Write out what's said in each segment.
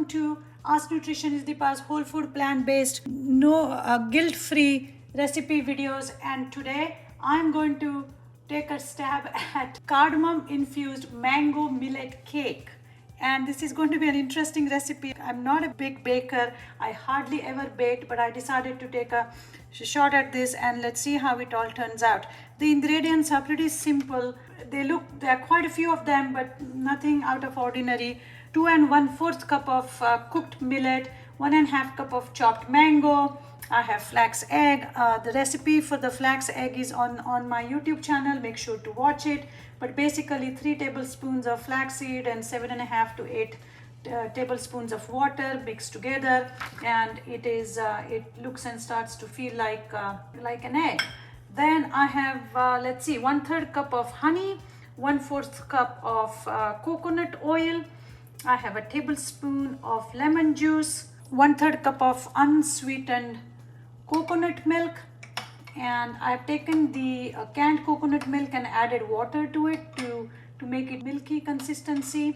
to Ask Nutritionist Deepa's whole food plant-based, no guilt-free recipe videos. And today I'm going to take a stab at cardamom infused mango millet cake. And this is going to be an interesting recipe. I'm not a big baker. I hardly ever baked, but I decided to take a shot at this and let's see how it all turns out. The ingredients are pretty simple. There are quite a few of them, but nothing out of ordinary. 2 1/4 cup of cooked millet, 1 1/2 cup of chopped mango. I have flax egg. The recipe for the flax egg is on my YouTube channel. Make sure to watch it. But basically 3 tablespoons of flaxseed and 7.5 to 8 tablespoons of water mixed together, and it looks and starts to feel like an egg. Then I have 1/3 cup of honey, 1/4 cup of coconut oil. I have a tablespoon of lemon juice, 1/3 cup of unsweetened coconut milk, and I've taken the canned coconut milk and added water to it to make it milky consistency.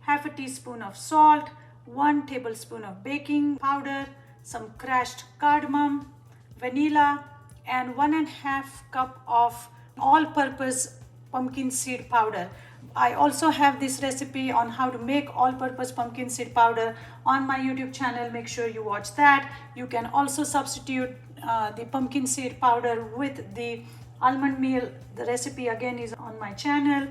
Half a teaspoon of salt, 1 tablespoon of baking powder, some crushed cardamom, vanilla, and 1 1/2 cup of all-purpose pumpkin seed powder. I also have this recipe on how to make all-purpose pumpkin seed powder on my YouTube channel. Make sure you watch that. You can also substitute the pumpkin seed powder with the almond meal. The recipe again is on my channel.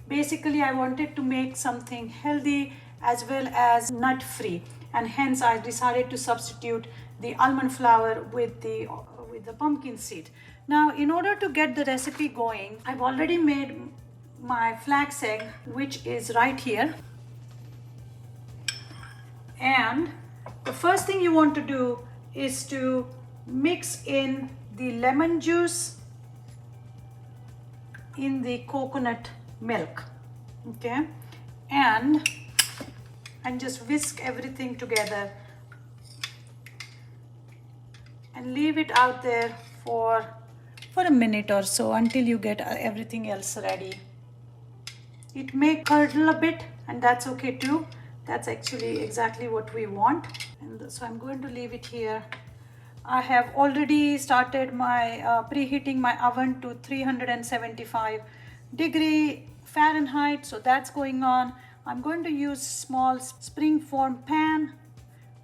Basically, I wanted to make something healthy as well as nut-free, and hence I decided to substitute the almond flour with the pumpkin seed. Now, in order to get the recipe going, I've already made my flax egg, which is right here. And the first thing you want to do is to mix in the lemon juice in the coconut milk, okay, and just whisk everything together and leave it out there for a minute or so until you get everything else ready. It may curdle a bit, and that's okay too. That's actually exactly what we want. And so I'm going to leave it here. I have already started my preheating my oven to 375 degree Fahrenheit, so that's going on. I'm going to use small spring form pan,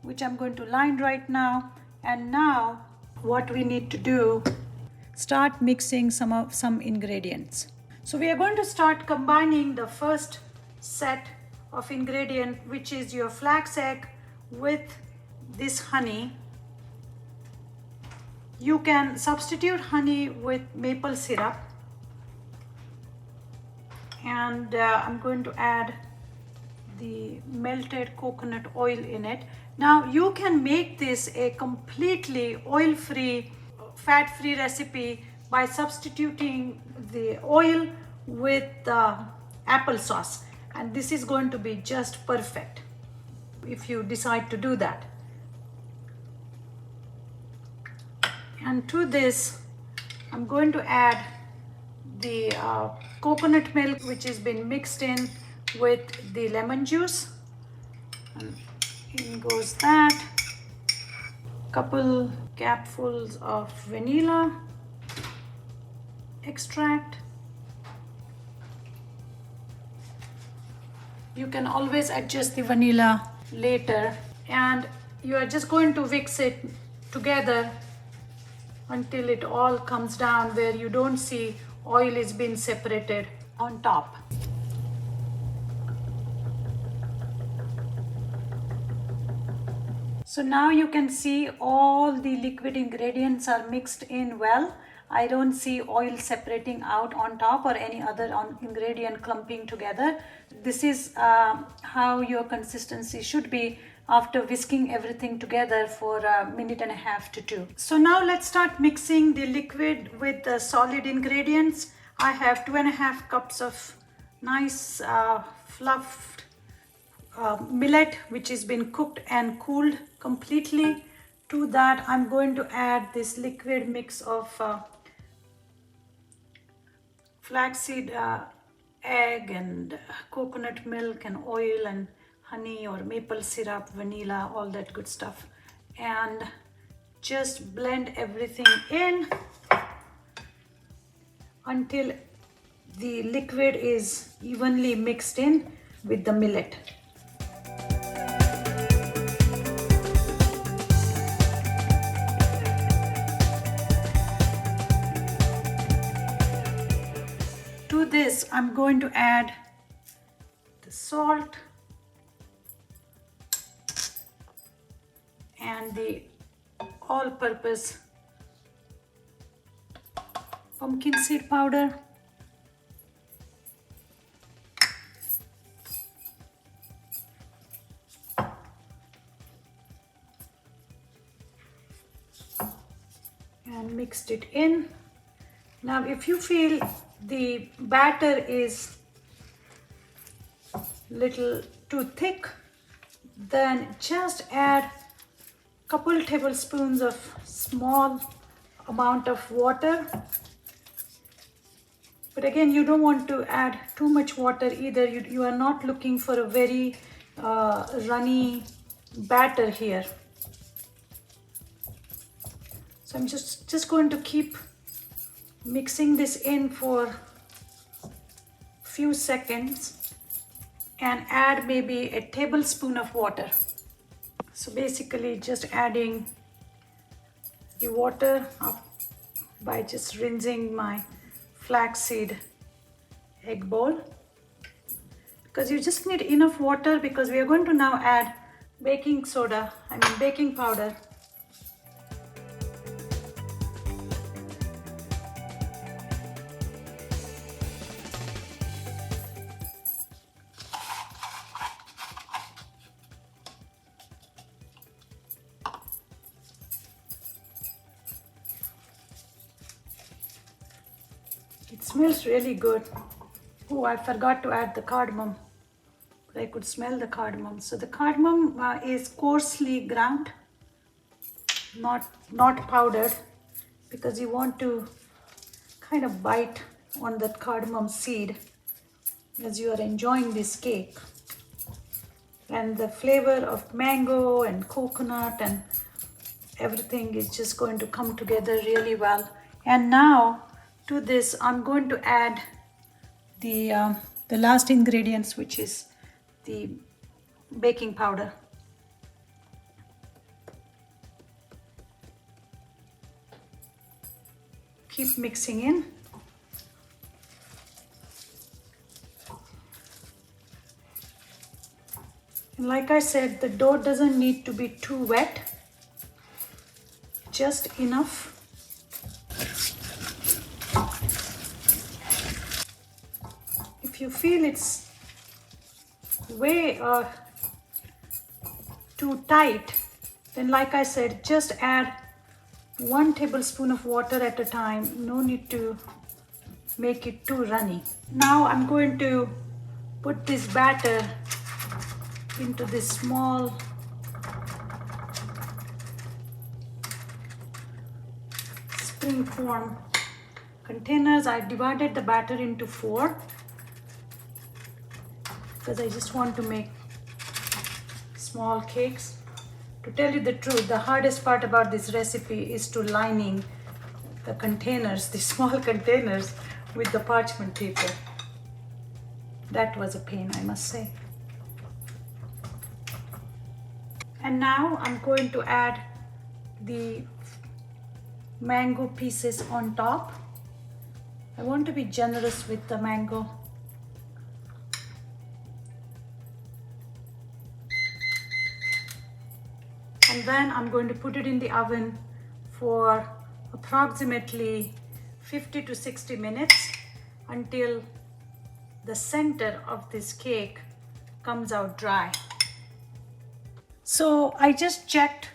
which I'm going to line right now. And now what we need to do, start mixing some ingredients. So we are going to start combining the first set of ingredient, which is your flax egg with this honey. You can substitute honey with maple syrup, and I'm going to add the melted coconut oil in it. Now you can make this a completely oil-free, fat-free recipe by substituting the oil with applesauce, and this is going to be just perfect if you decide to do that. And to this I'm going to add the coconut milk, which has been mixed in with the lemon juice, and in goes that. Couple capfuls of vanilla extract. You can always adjust the vanilla later, and you are just going to mix it together until it all comes down where you don't see oil is being separated on top. So now you can see all the liquid ingredients are mixed in well. I don't see oil separating out on top or any other ingredient clumping together. This is how your consistency should be after whisking everything together for a minute and a half to 2. So now let's start mixing the liquid with the solid ingredients. I have 2.5 cups of nice fluffed millet, which has been cooked and cooled completely. To that I'm going to add this liquid mix of flaxseed egg and coconut milk and oil and honey or maple syrup, vanilla, all that good stuff. And just blend everything in until the liquid is evenly mixed in with the millet. To this, I'm going to add the salt and the all-purpose pumpkin seed powder. And mixed it in. Now, if you feel the batter is little too thick, then just add a couple tablespoons of small amount of water. But again, you don't want to add too much water either. You are not looking for a very runny batter here. So I'm just going to keep mixing this in for a few seconds and add maybe a tablespoon of water. So basically just adding the water up by just rinsing my flaxseed egg bowl, because you just need enough water, because we are going to now add baking powder. It smells really good. Oh, I forgot to add the cardamom, but I could smell the cardamom. So the cardamom is coarsely ground, not powdered, because you want to kind of bite on that cardamom seed as you are enjoying this cake. And the flavor of mango and coconut and everything is just going to come together really well. And now to this, I'm going to add the last ingredients, which is the baking powder. Keep mixing in. And like I said, the dough doesn't need to be too wet, just enough. If you feel it's way too tight, then like I said, just add 1 tablespoon of water at a time. No need to make it too runny. Now I'm going to put this batter into this small spring form containers. I divided the batter into 4 because I just want to make small cakes. To tell you the truth, the hardest part about this recipe is to lining the containers, the small containers, with the parchment paper. That was a pain, I must say. And now I'm going to add the mango pieces on top. I want to be generous with the mango. And then I'm going to put it in the oven for approximately 50 to 60 minutes until the center of this cake comes out dry. So I just checked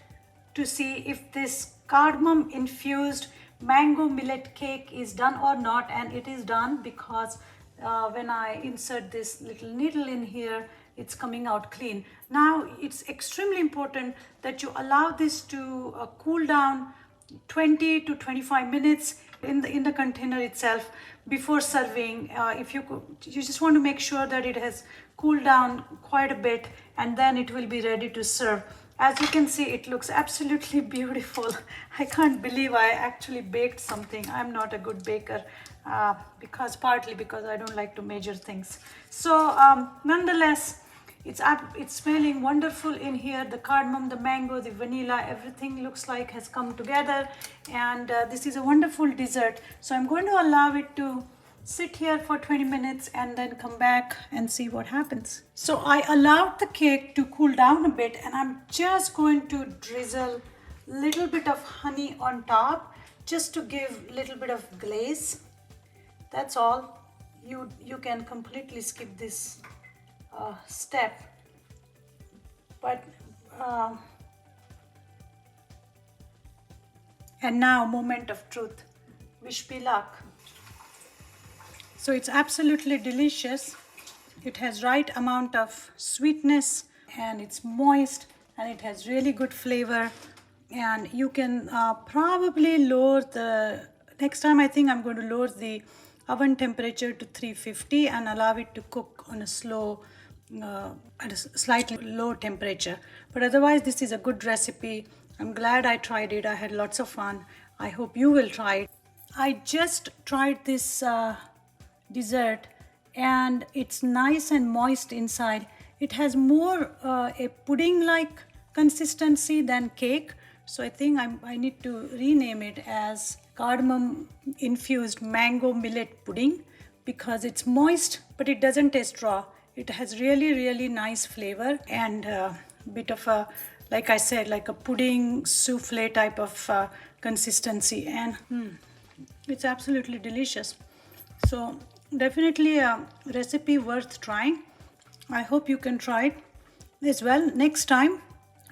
to see if this cardamom infused mango millet cake is done or not, and it is done, because when I insert this little needle in here, it's coming out clean. Now it's extremely important that you allow this to cool down 20 to 25 minutes in the container itself before serving. If you just want to make sure that it has cooled down quite a bit, and then it will be ready to serve. As you can see, it looks absolutely beautiful. I can't believe I actually baked something. I'm not a good baker, partly because I don't like to measure things. So nonetheless, it's smelling wonderful in here. The cardamom, the mango, the vanilla, everything looks like has come together, and this is a wonderful dessert. So I'm going to allow it to sit here for 20 minutes and then come back and see what happens. So I allowed the cake to cool down a bit, and I'm just going to drizzle a little bit of honey on top just to give a little bit of glaze. That's all. You can completely skip this step, but and now moment of truth. Wish me luck. So it's absolutely delicious. It has right amount of sweetness, and it's moist, and it has really good flavor. And you can probably lower the next time. I think I'm going to lower the oven temperature to 350 and allow it to cook on a slow at a slightly low temperature. But otherwise, this is a good recipe. I'm glad I tried it. I had lots of fun. I hope you will try it. I just tried this dessert, and it's nice and moist inside. It has more a pudding like consistency than cake, so I think I need to rename it as Cardamom Infused Mango Millet Pudding, because it's moist but it doesn't taste raw. It has really nice flavor and a bit of a, like I said, like a pudding souffle type of consistency, and it's absolutely delicious. So definitely a recipe worth trying. I hope you can try it as well next time.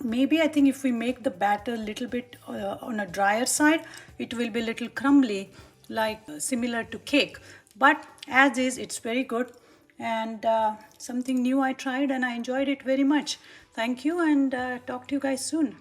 Maybe I think if we make the batter a little bit on a drier side, it will be a little crumbly, like similar to cake. But as is, it's very good, and something new I tried and I enjoyed it very much. Thank you, and talk to you guys soon.